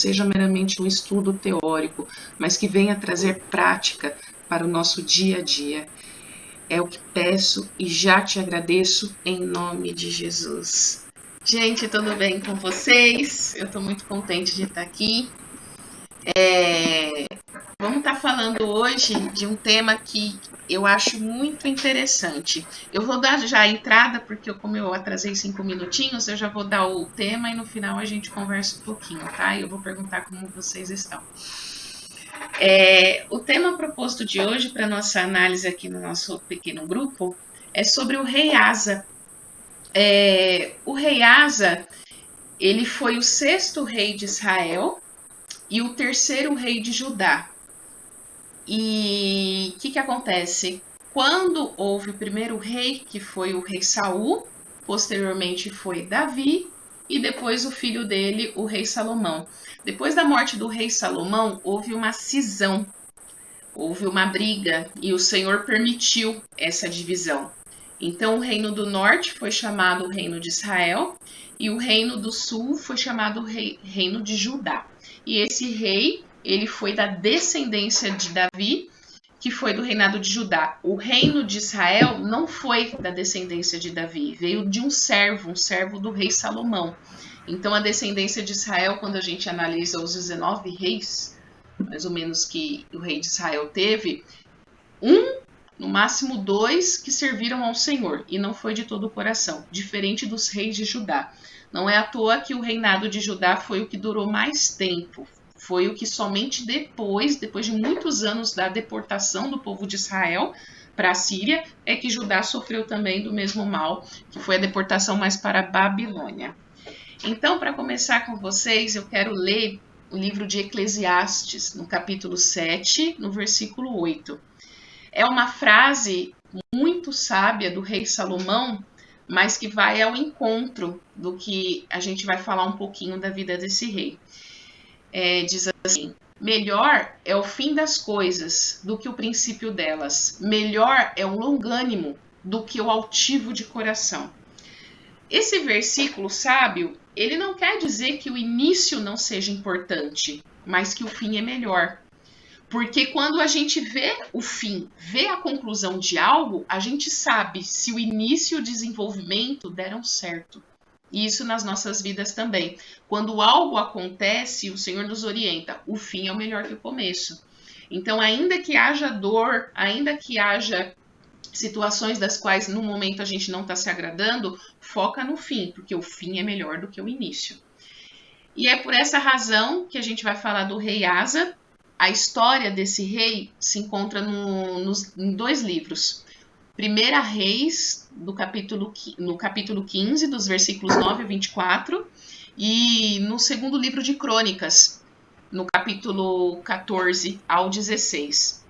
seja meramente um estudo teórico, mas que venha trazer prática para o nosso dia a dia. É o que peço e já te agradeço em nome de Jesus. Gente, tudo bem com vocês? Eu estou muito contente de estar aqui. Vamos estar falando hoje de um tema que eu acho muito interessante. Eu vou dar já a entrada, porque como eu atrasei 5 minutinhos, eu já vou dar o tema e no final a gente conversa um pouquinho, tá? Eu vou perguntar como vocês estão. O tema proposto de hoje para nossa análise aqui no nosso pequeno grupo é sobre o rei Asa. O rei Asa, ele foi o 6º rei de Israel e o 3º rei de Judá. E o que acontece? Quando houve o primeiro rei, que foi o rei Saul, posteriormente foi Davi, e depois o filho dele, o rei Salomão. Depois da morte do rei Salomão, houve uma cisão, houve uma briga, e o Senhor permitiu essa divisão. Então o reino do norte foi chamado o reino de Israel, e o reino do sul foi chamado reino de Judá. E esse rei, ele foi da descendência de Davi, que foi do reinado de Judá. O reino de Israel não foi da descendência de Davi, veio de um servo do rei Salomão. Então a descendência de Israel, quando a gente analisa os 19 reis, mais ou menos que o rei de Israel teve, no máximo 2 que serviram ao Senhor, e não foi de todo o coração, diferente dos reis de Judá. Não é à toa que o reinado de Judá foi o que durou mais tempo. Foi o que somente depois de muitos anos da deportação do povo de Israel para a Síria, é que Judá sofreu também do mesmo mal, que foi a deportação mais para a Babilônia. Então, para começar com vocês, eu quero ler o livro de Eclesiastes, no capítulo 7, no versículo 8. É uma frase muito sábia do rei Salomão, mas que vai ao encontro do que a gente vai falar um pouquinho da vida desse rei. Diz assim: melhor é o fim das coisas do que o princípio delas. Melhor é o longânimo do que o altivo de coração. Esse versículo sábio, ele não quer dizer que o início não seja importante, mas que o fim é melhor. Porque quando a gente vê o fim, vê a conclusão de algo, a gente sabe se o início e o desenvolvimento deram certo. E isso nas nossas vidas também. Quando algo acontece, o Senhor nos orienta, o fim é melhor que o começo. Então, ainda que haja dor, ainda que haja situações das quais no momento a gente não está se agradando, foca no fim, porque o fim é melhor do que o início. E é por essa razão que a gente vai falar do rei Asa. A história desse rei se encontra em 2 livros. 1 Reis, no capítulo 15, dos versículos 9 a 24, e no 2º livro de Crônicas, no capítulo 14 ao 16.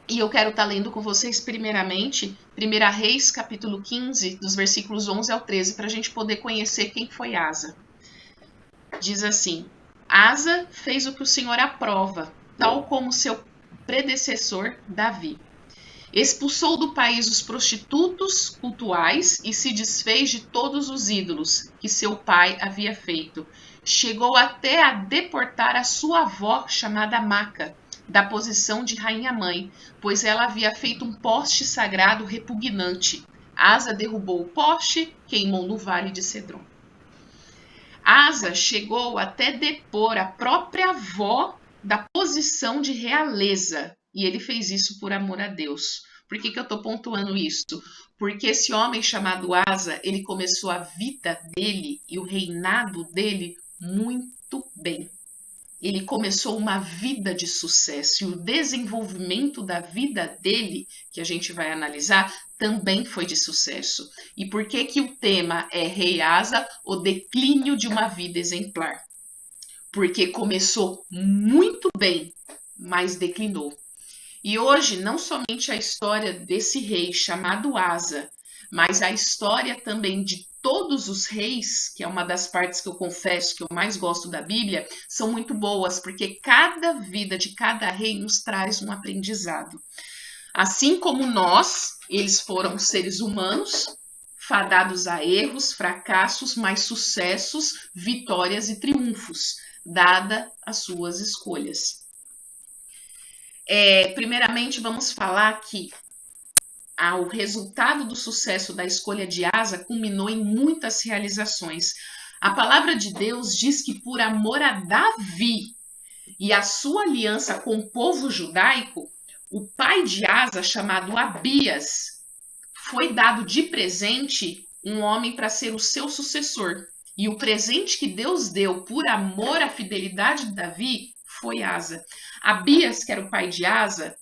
E eu quero estar lendo com vocês, primeiramente, 1 Reis, capítulo 15, dos versículos 11 ao 13, para a gente poder conhecer quem foi Asa. Diz assim: Asa fez o que o Senhor aprova, tal como seu predecessor Davi. Expulsou do país os prostitutos cultuais e se desfez de todos os ídolos que seu pai havia feito. Chegou até a deportar a sua avó, chamada Maca, da posição de rainha-mãe, pois ela havia feito um poste sagrado repugnante. Asa derrubou o poste, queimou no vale de Cedron. Asa chegou até depor a própria avó da posição de realeza, e ele fez isso por amor a Deus. Por que eu estou pontuando isso? Porque esse homem chamado Asa, ele começou a vida dele e o reinado dele muito bem. Ele começou uma vida de sucesso, e o desenvolvimento da vida dele, que a gente vai analisar, também foi de sucesso. E por que o tema é Rei Asa, o declínio de uma vida exemplar? Porque começou muito bem, mas declinou. E hoje, não somente a história desse rei chamado Asa, mas a história também de todos os reis, que é uma das partes que eu confesso que eu mais gosto da Bíblia, são muito boas, porque cada vida de cada rei nos traz um aprendizado. Assim como nós, eles foram seres humanos, fadados a erros, fracassos, mas sucessos, vitórias e triunfos. dada as suas escolhas. Primeiramente, vamos falar que o resultado do sucesso da escolha de Asa culminou em muitas realizações. A palavra de Deus diz que por amor a Davi e a sua aliança com o povo judaico, o pai de Asa, chamado Abias, foi dado de presente um homem para ser o seu sucessor. E o presente que Deus deu por amor à fidelidade de Davi foi Asa. Abias, que era o pai de Asa,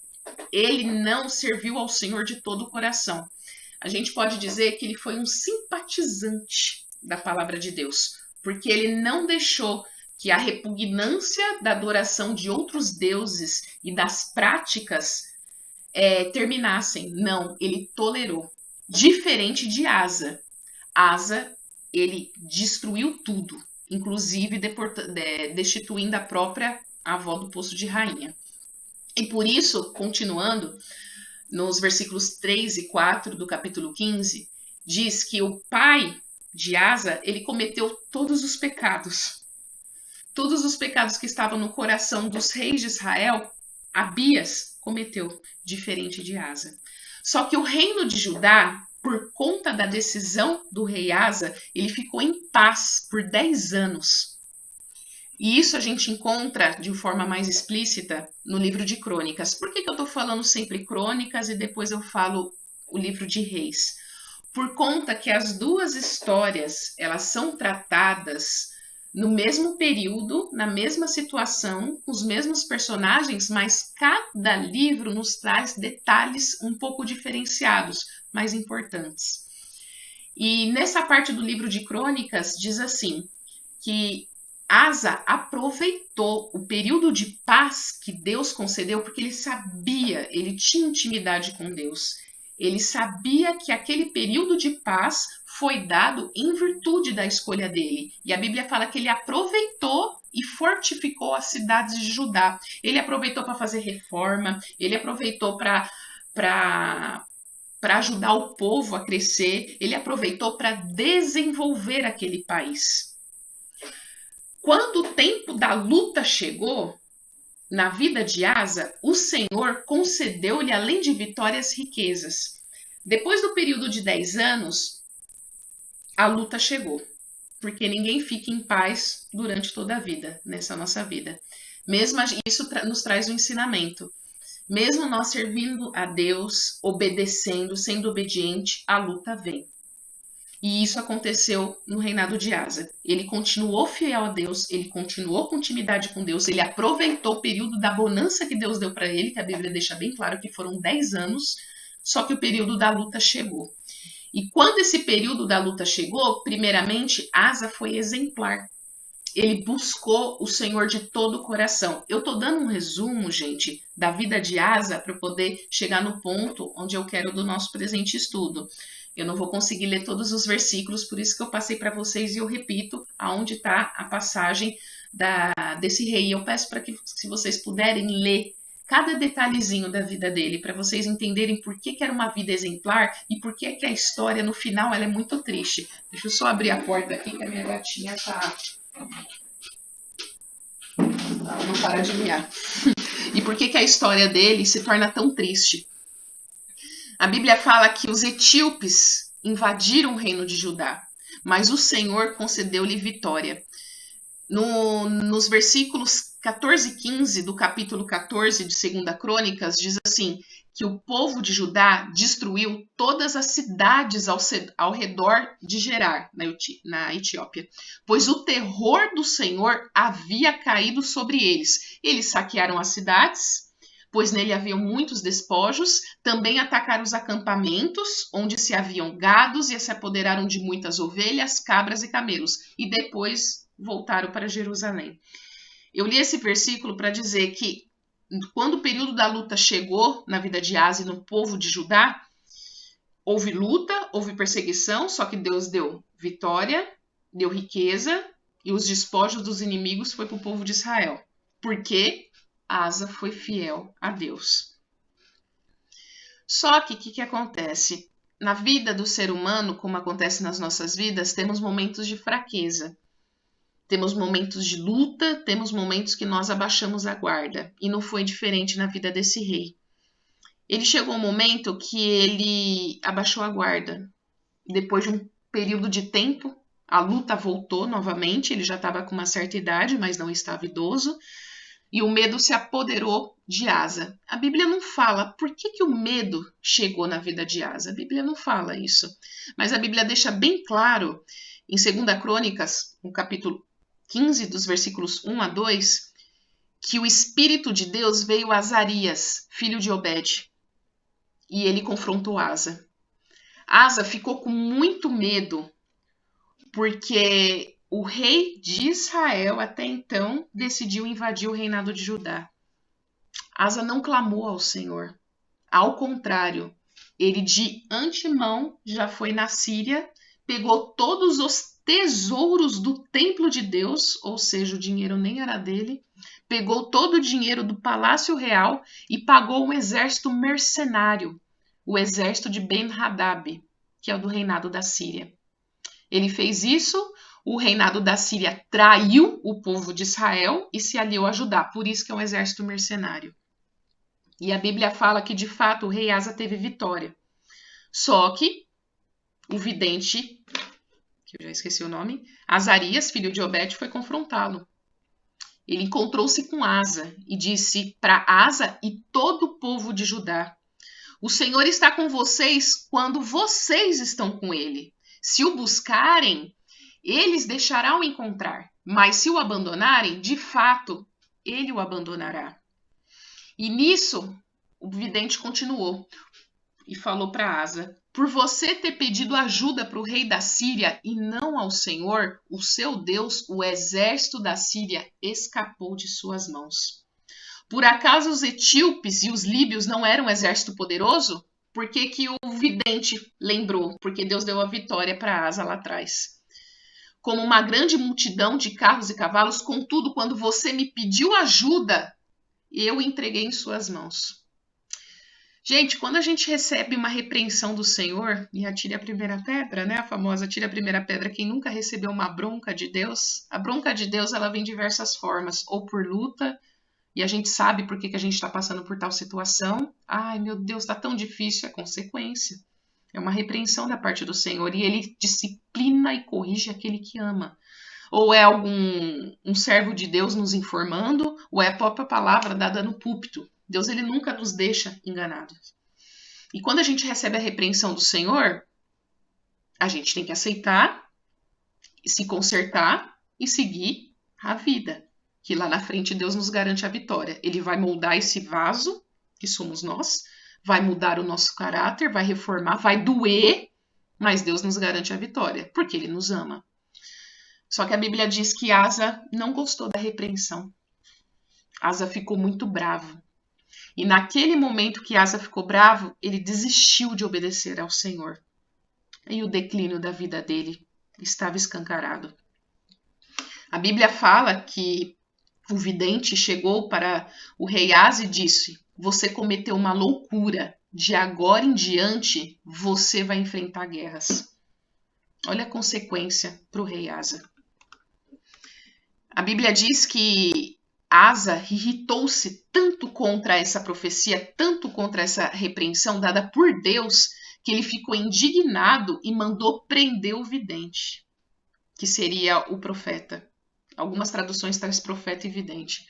ele não serviu ao Senhor de todo o coração. A gente pode dizer que ele foi um simpatizante da palavra de Deus, porque ele não deixou que a repugnância da adoração de outros deuses e das práticas terminassem. Não, ele tolerou. Diferente de Asa. Asa, ele destruiu tudo, inclusive destituindo a própria avó do poço de rainha. E por isso, continuando, nos versículos 3 e 4 do capítulo 15, diz que o pai de Asa, ele cometeu todos os pecados. Todos os pecados que estavam no coração dos reis de Israel, Abias cometeu, diferente de Asa. Só que o reino de Judá, por conta da decisão do rei Asa, ele ficou em paz por 10 anos. E isso a gente encontra de forma mais explícita no livro de Crônicas. Por que eu estou falando sempre Crônicas e depois eu falo o livro de Reis? Por conta que as duas histórias, elas são tratadas no mesmo período, na mesma situação, com os mesmos personagens, mas cada livro nos traz detalhes um pouco diferenciados, mais importantes. E nessa parte do livro de Crônicas diz assim, que Asa aproveitou o período de paz que Deus concedeu, porque ele sabia, ele tinha intimidade com Deus. Ele sabia que aquele período de paz foi dado em virtude da escolha dele. E a Bíblia fala que ele aproveitou e fortificou as cidades de Judá. Ele aproveitou para fazer reforma, ele aproveitou para ajudar o povo a crescer, ele aproveitou para desenvolver aquele país. Quando o tempo da luta chegou, na vida de Asa, o Senhor concedeu-lhe, além de vitórias, riquezas. Depois do período de 10 anos, a luta chegou. Porque ninguém fica em paz durante toda a vida, nessa nossa vida. Mesmo isso nos traz um ensinamento. Mesmo nós servindo a Deus, obedecendo, sendo obediente, a luta vem. E isso aconteceu no reinado de Asa. Ele continuou fiel a Deus, ele continuou com intimidade com Deus, ele aproveitou o período da bonança que Deus deu para ele, que a Bíblia deixa bem claro que foram 10 anos, só que o período da luta chegou. E quando esse período da luta chegou, primeiramente, Asa foi exemplar. Ele buscou o Senhor de todo o coração. Eu estou dando um resumo, gente, da vida de Asa para poder chegar no ponto onde eu quero do nosso presente estudo. Eu não vou conseguir ler todos os versículos, por isso que eu passei para vocês e eu repito aonde está a passagem desse rei. Eu peço para que, se vocês puderem, ler cada detalhezinho da vida dele, para vocês entenderem por que era uma vida exemplar e por que a história, no final, ela é muito triste. Deixa eu só abrir a porta aqui, que a minha gatinha não para de miar. E por que a história dele se torna tão triste? A Bíblia fala que os etíopes invadiram o reino de Judá, mas o Senhor concedeu-lhe vitória. Nos versículos 14 e 15 do capítulo 14 de 2 Crônicas, diz assim, que o povo de Judá destruiu todas as cidades ao redor de Gerar, na Etiópia, pois o terror do Senhor havia caído sobre eles. Eles saquearam as cidades, pois nele haviam muitos despojos, também atacaram os acampamentos, onde se haviam gados, e se apoderaram de muitas ovelhas, cabras e camelos, e depois voltaram para Jerusalém. Eu li esse versículo para dizer que, quando o período da luta chegou na vida de Asa e no povo de Judá, houve luta, houve perseguição, só que Deus deu vitória, deu riqueza, e os despojos dos inimigos foi para o povo de Israel. Por quê? Asa foi fiel a Deus. Só que o que acontece? Na vida do ser humano, como acontece nas nossas vidas, temos momentos de fraqueza. Temos momentos de luta, temos momentos que nós abaixamos a guarda. E não foi diferente na vida desse rei. Ele chegou um momento que ele abaixou a guarda. Depois de um período de tempo, a luta voltou novamente. Ele já estava com uma certa idade, mas não estava idoso. E o medo se apoderou de Asa. A Bíblia não fala por que o medo chegou na vida de Asa. A Bíblia não fala isso. Mas a Bíblia deixa bem claro, em 2 Crônicas, no capítulo 15, dos versículos 1 a 2, que o Espírito de Deus veio a Azarias, filho de Obed, e ele confrontou Asa. Asa ficou com muito medo, porque o rei de Israel, até então, decidiu invadir o reinado de Judá. Asa não clamou ao Senhor. Ao contrário, ele de antemão já foi na Síria, pegou todos os tesouros do templo de Deus, ou seja, o dinheiro nem era dele, pegou todo o dinheiro do palácio real e pagou um exército mercenário, o exército de Ben-Hadad, que é o do reinado da Síria. Ele fez isso, o reinado da Síria traiu o povo de Israel e se aliou a Judá, por isso que é um exército mercenário. E a Bíblia fala que, de fato, o rei Asa teve vitória. Só que o vidente, que eu já esqueci o nome, Azarias, filho de Obed, foi confrontá-lo. Ele encontrou-se com Asa e disse para Asa e todo o povo de Judá: o Senhor está com vocês quando vocês estão com ele. Se o buscarem, eles deixarão encontrar. Mas se o abandonarem, de fato, ele o abandonará. E nisso, o vidente continuou e falou para Asa: por você ter pedido ajuda para o rei da Síria e não ao Senhor, o seu Deus, o exército da Síria escapou de suas mãos. Por acaso os etíopes e os líbios não eram um exército poderoso? Por que o vidente lembrou? Porque Deus deu a vitória para Asa lá atrás. Como uma grande multidão de carros e cavalos, contudo, quando você me pediu ajuda, eu entreguei em suas mãos. Gente, quando a gente recebe uma repreensão do Senhor, e atire a primeira pedra, né? A famosa atire a primeira pedra, quem nunca recebeu uma bronca de Deus? A bronca de Deus, ela vem de diversas formas, ou por luta, e a gente sabe por que a gente está passando por tal situação. Ai, meu Deus, está tão difícil, é consequência. É uma repreensão da parte do Senhor, e Ele disciplina e corrige aquele que ama. Ou é um servo de Deus nos informando, ou é a própria palavra dada no púlpito. Deus, ele nunca nos deixa enganados. E quando a gente recebe a repreensão do Senhor, a gente tem que aceitar, se consertar e seguir a vida. Que lá na frente Deus nos garante a vitória. Ele vai moldar esse vaso, que somos nós, vai mudar o nosso caráter, vai reformar, vai doer, mas Deus nos garante a vitória, porque Ele nos ama. Só que a Bíblia diz que Asa não gostou da repreensão. Asa ficou muito bravo. E naquele momento que Asa ficou bravo, ele desistiu de obedecer ao Senhor. E o declínio da vida dele estava escancarado. A Bíblia fala que o vidente chegou para o rei Asa e disse: você cometeu uma loucura. De agora em diante, você vai enfrentar guerras. Olha a consequência para o rei Asa. A Bíblia diz que Asa irritou-se tanto contra essa profecia, tanto contra essa repreensão dada por Deus, que ele ficou indignado e mandou prender o vidente, que seria o profeta. Algumas traduções traz profeta e vidente.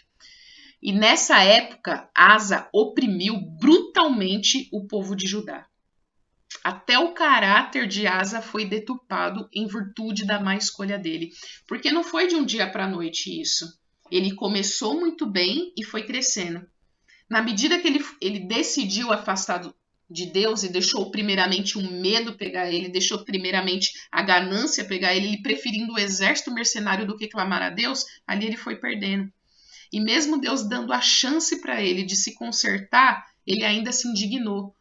E nessa época, Asa oprimiu brutalmente o povo de Judá. Até o caráter de Asa foi deturpado em virtude da má escolha dele. Porque não foi de um dia para a noite isso. Ele começou muito bem e foi crescendo. Na medida que ele decidiu afastado de Deus e deixou primeiramente o medo pegar ele, deixou primeiramente a ganância pegar ele, preferindo o exército mercenário do que clamar a Deus, ali ele foi perdendo. E mesmo Deus dando a chance para ele de se consertar, ele ainda se indignou.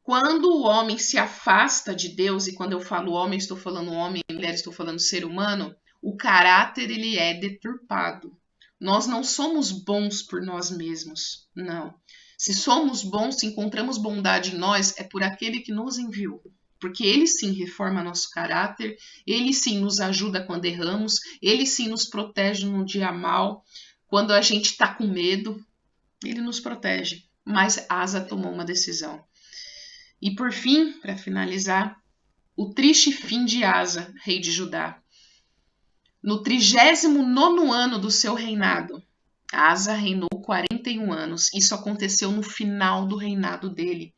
Quando o homem se afasta de Deus, e quando eu falo homem, estou falando homem, mulher, estou falando ser humano, o caráter ele é deturpado. Nós não somos bons por nós mesmos, não. Se somos bons, se encontramos bondade em nós, é por aquele que nos enviou. porque ele sim reforma nosso caráter, ele sim nos ajuda quando erramos, ele sim nos protege num dia mal, quando a gente está com medo, ele nos protege. Mas Asa tomou uma decisão. E por fim, para finalizar, o triste fim de Asa, rei de Judá. No 39º ano do seu reinado, Asa reinou 41 anos. Isso aconteceu no final do reinado dele.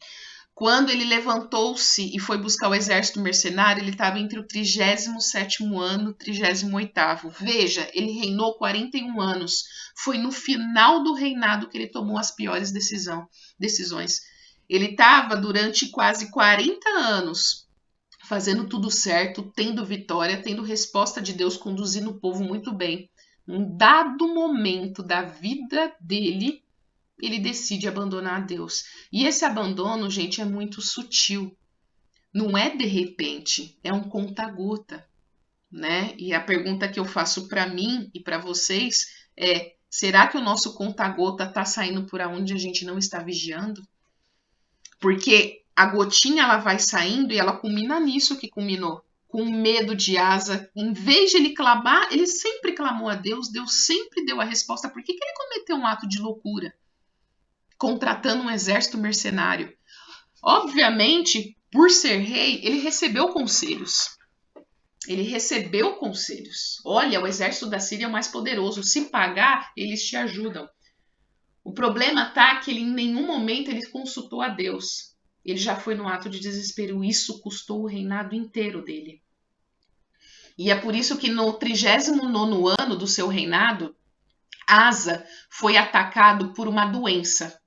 Quando ele levantou-se e foi buscar o exército mercenário, ele estava entre o 37º ano e o 38º. Veja, ele reinou 41 anos. Foi no final do reinado que ele tomou as piores decisões. Ele estava durante quase 40 anos fazendo tudo certo, tendo vitória, tendo resposta de Deus, conduzindo o povo muito bem. Num dado momento da vida dele, ele decide abandonar Deus. E esse abandono, gente, é muito sutil. Não é de repente, é um conta-gota, né? E a pergunta que eu faço para mim e para vocês é: será que o nosso conta-gota está saindo por onde a gente não está vigiando? Porque a gotinha ela vai saindo e ela culmina nisso que culminou. Com medo de Asa, em vez de ele clamar, ele sempre clamou a Deus, Deus sempre deu a resposta. Por que ele cometeu um ato de loucura? Contratando um exército mercenário. Obviamente, por ser rei, ele recebeu conselhos. Ele recebeu conselhos. Olha, o exército da Síria é o mais poderoso. Se pagar, eles te ajudam. O problema tá que ele em nenhum momento ele consultou a Deus. Ele já foi no ato de desespero. Isso custou o reinado inteiro dele. E é por isso que no 39º ano do seu reinado, Asa foi atacado por uma doença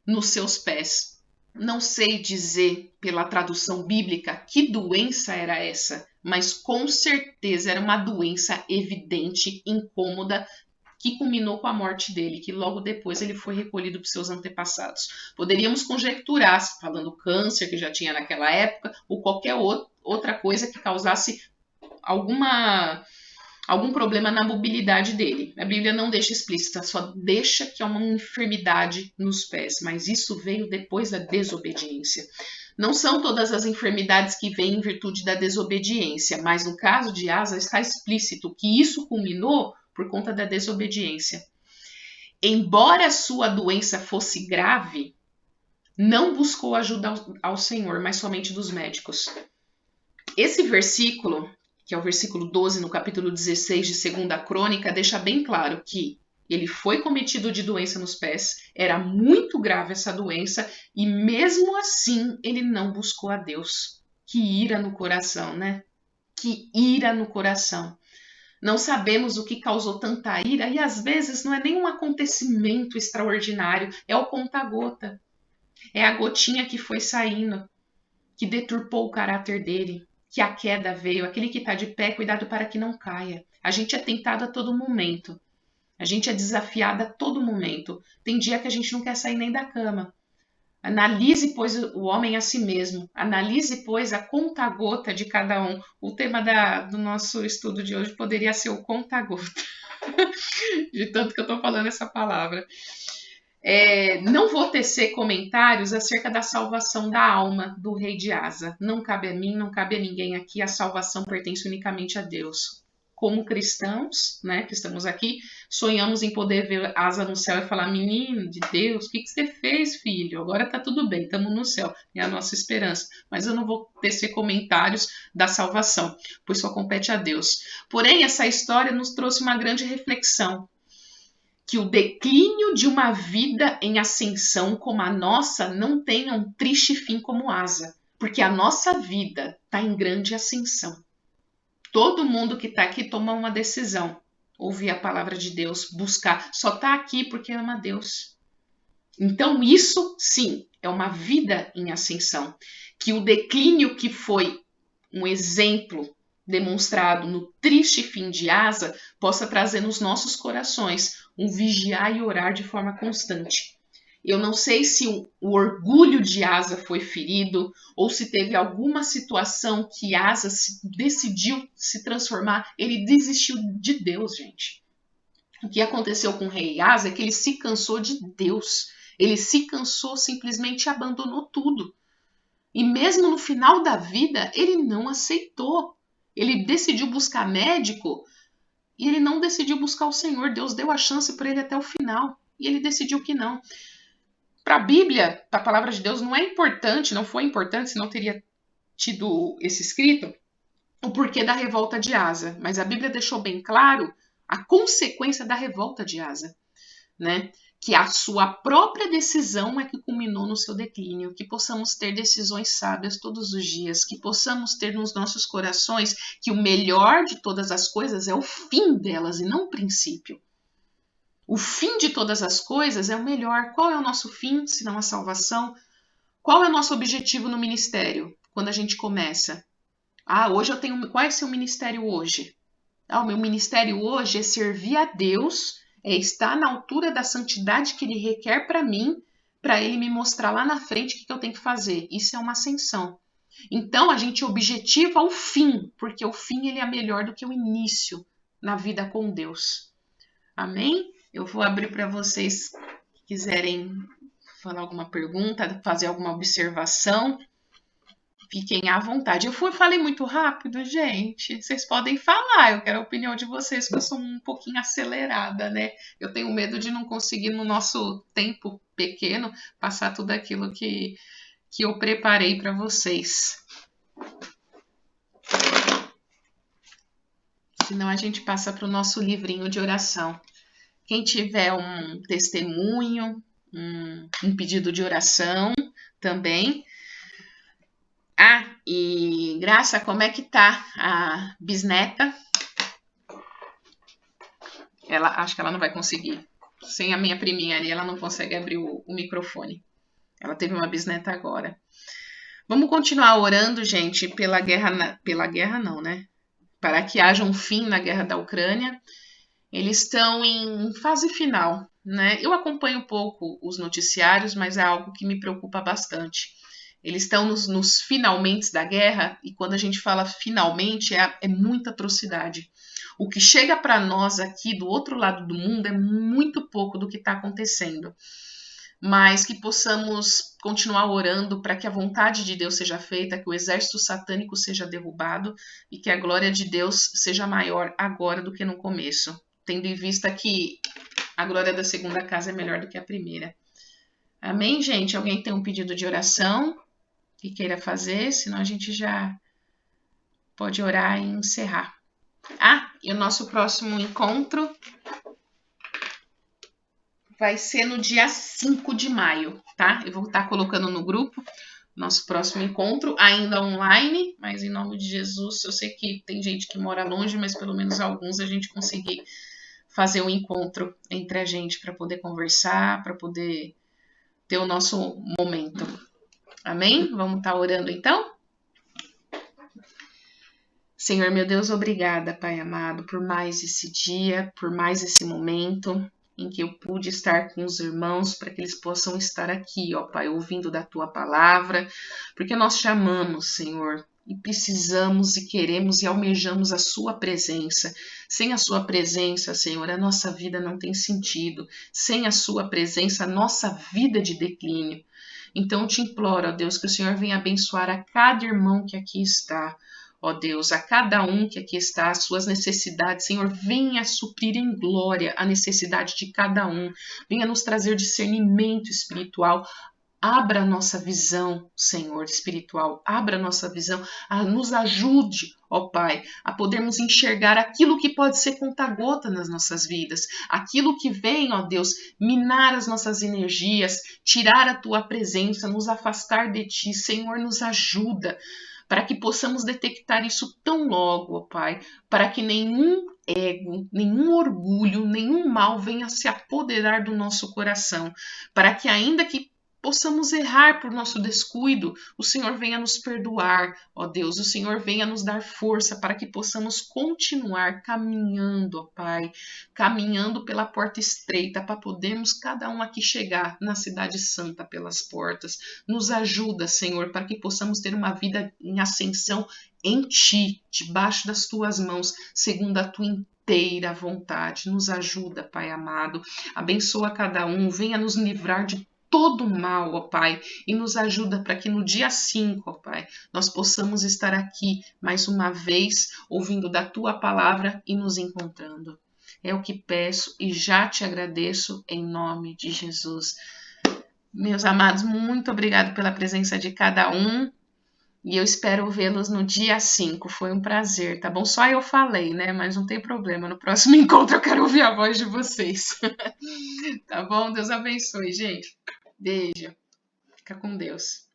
nos seus pés. Não sei dizer pela tradução bíblica que doença era essa, mas com certeza era uma doença evidente, incômoda, que culminou com a morte dele, que logo depois ele foi recolhido por seus antepassados. Poderíamos conjecturar, falando câncer que já tinha naquela época, ou qualquer outra coisa que causasse algum problema na mobilidade dele. A Bíblia não deixa explícita, só deixa que é uma enfermidade nos pés, mas isso veio depois da desobediência. Não são todas as enfermidades que vêm em virtude da desobediência, mas no caso de Asa está explícito que isso culminou por conta da desobediência. Embora sua doença fosse grave, não buscou ajuda ao Senhor, mas somente dos médicos. Esse versículo, que é o versículo 12 no capítulo 16 de 2ª Crônica, deixa bem claro que ele foi cometido de doença nos pés, era muito grave essa doença, e mesmo assim ele não buscou a Deus. Que ira no coração, né? Que ira no coração. Não sabemos o que causou tanta ira, e às vezes não é nenhum acontecimento extraordinário, é o conta-gota. É a gotinha que foi saindo, que deturpou o caráter dele, que a queda veio. Aquele que está de pé, cuidado para que não caia. A gente é tentado a todo momento. A gente é desafiado a todo momento. Tem dia que a gente não quer sair nem da cama. Analise, pois, o homem a si mesmo. Analise, pois, a conta-gota de cada um. O tema do nosso estudo de hoje poderia ser o conta-gota. De tanto que eu estou falando essa palavra. Não vou tecer comentários acerca da salvação da alma do rei de Asa. Não cabe a mim, não cabe a ninguém aqui. A salvação pertence unicamente a Deus. Como cristãos, né, que estamos aqui, sonhamos em poder ver Asa no céu e falar: menino de Deus, o que você fez, filho? Agora tá tudo bem, estamos no céu. É a nossa esperança. Mas eu não vou tecer comentários da salvação, pois só compete a Deus. Porém, essa história nos trouxe uma grande reflexão. Que o declínio de uma vida em ascensão como a nossa não tenha um triste fim como Asa, porque a nossa vida está em grande ascensão. Todo mundo que está aqui toma uma decisão, ouvir a palavra de Deus, buscar, só está aqui porque ama Deus. Então isso, sim, é uma vida em ascensão. Que o declínio que foi um exemplo demonstrado no triste fim de Asa possa trazer nos nossos corações um vigiar e orar de forma constante. Eu não sei se o orgulho de Asa foi ferido ou se teve alguma situação que Asa decidiu se transformar. Ele desistiu de Deus, gente. O que aconteceu com o rei Asa é que ele se cansou de Deus. Ele se cansou, simplesmente abandonou tudo. E mesmo no final da vida, ele não aceitou. Ele decidiu buscar médico e ele não decidiu buscar o Senhor. Deus deu a chance para ele até o final e ele decidiu que não. Para a Bíblia, para a palavra de Deus, não é importante, não foi importante, senão teria tido esse escrito, o porquê da revolta de Asa. Mas a Bíblia deixou bem claro a consequência da revolta de Asa, né? Que a sua própria decisão é que culminou no seu declínio, que possamos ter decisões sábias todos os dias, que possamos ter nos nossos corações que o melhor de todas as coisas é o fim delas e não o princípio. O fim de todas as coisas é o melhor. Qual é o nosso fim, se não a salvação? Qual é o nosso objetivo no ministério? Quando a gente começa. Hoje eu tenho... Qual é o seu ministério hoje? O meu ministério hoje é servir a Deus, é estar na altura da santidade que Ele requer para mim, para Ele me mostrar lá na frente o que eu tenho que fazer. Isso é uma ascensão. Então, a gente objetiva o fim, porque o fim ele é melhor do que o início na vida com Deus. Amém? Eu vou abrir para vocês que quiserem falar alguma pergunta, fazer alguma observação. Fiquem à vontade. Falei muito rápido, gente. Vocês podem falar, eu quero a opinião de vocês, porque eu sou um pouquinho acelerada, né? Eu tenho medo de não conseguir, no nosso tempo pequeno, passar tudo aquilo que eu preparei para vocês. Senão a gente passa para o nosso livrinho de oração. Quem tiver um testemunho, um pedido de oração também. E Graça, como é que tá a bisneta? Acho que ela não vai conseguir. Sem a minha priminha ali, ela não consegue abrir o microfone. Ela teve uma bisneta agora. Vamos continuar orando, gente, pela guerra não, né? Para que haja um fim na guerra da Ucrânia. Eles estão em fase final, né? Eu acompanho um pouco os noticiários, mas é algo que me preocupa bastante. Eles estão nos finalmente da guerra, e quando a gente fala finalmente, é muita atrocidade. O que chega para nós aqui do outro lado do mundo é muito pouco do que está acontecendo. Mas que possamos continuar orando para que a vontade de Deus seja feita, que o exército satânico seja derrubado e que a glória de Deus seja maior agora do que no começo, tendo em vista que a glória da segunda casa é melhor do que a primeira. Amém, gente? Alguém tem um pedido de oração que queira fazer? Senão a gente já pode orar e encerrar. E o nosso próximo encontro vai ser no dia 5 de maio, tá? Eu vou estar colocando no grupo nosso próximo encontro, ainda online, mas em nome de Jesus, eu sei que tem gente que mora longe, mas pelo menos alguns a gente conseguir fazer um encontro entre a gente para poder conversar, para poder ter o nosso momento. Amém? Vamos estar orando então? Senhor, meu Deus, obrigada, Pai amado, por mais esse dia, por mais esse momento em que eu pude estar com os irmãos, para que eles possam estar aqui, ó Pai, ouvindo da Tua palavra, porque nós te amamos, Senhor, e precisamos e queremos e almejamos a Sua presença. Sem a Sua presença, Senhor, a nossa vida não tem sentido. Sem a Sua presença, a nossa vida de declínio. Então, eu te imploro, ó Deus, que o Senhor venha abençoar a cada irmão que aqui está. Ó Deus, a cada um que aqui está, as suas necessidades, Senhor, venha suprir em glória a necessidade de cada um. Venha nos trazer discernimento espiritual. Abra a nossa visão, Senhor, espiritual. Abra a nossa visão. Nos ajude, ó Pai, a podermos enxergar aquilo que pode ser conta-gota nas nossas vidas. Aquilo que vem, ó Deus, minar as nossas energias, tirar a Tua presença, nos afastar de Ti. Senhor, nos ajuda para que possamos detectar isso tão logo, ó Pai, para que nenhum ego, nenhum orgulho, nenhum mal venha se apoderar do nosso coração, para que ainda que possamos errar por nosso descuido, o Senhor venha nos perdoar, ó Deus, o Senhor venha nos dar força para que possamos continuar caminhando, ó Pai, caminhando pela porta estreita, para podermos cada um aqui chegar na cidade santa pelas portas. Nos ajuda, Senhor, para que possamos ter uma vida em ascensão em Ti, debaixo das Tuas mãos, segundo a Tua inteira vontade. Nos ajuda, Pai amado, abençoa cada um, venha nos livrar de todo mal, ó Pai, e nos ajuda para que no dia 5, ó Pai, nós possamos estar aqui mais uma vez, ouvindo da Tua palavra e nos encontrando. É o que peço e já te agradeço em nome de Jesus. Meus amados, muito obrigado pela presença de cada um. E eu espero vê-los no dia 5. Foi um prazer, tá bom? Só eu falei, né? Mas não tem problema. No próximo encontro eu quero ouvir a voz de vocês. Tá bom? Deus abençoe, gente. Beijo. Fica com Deus.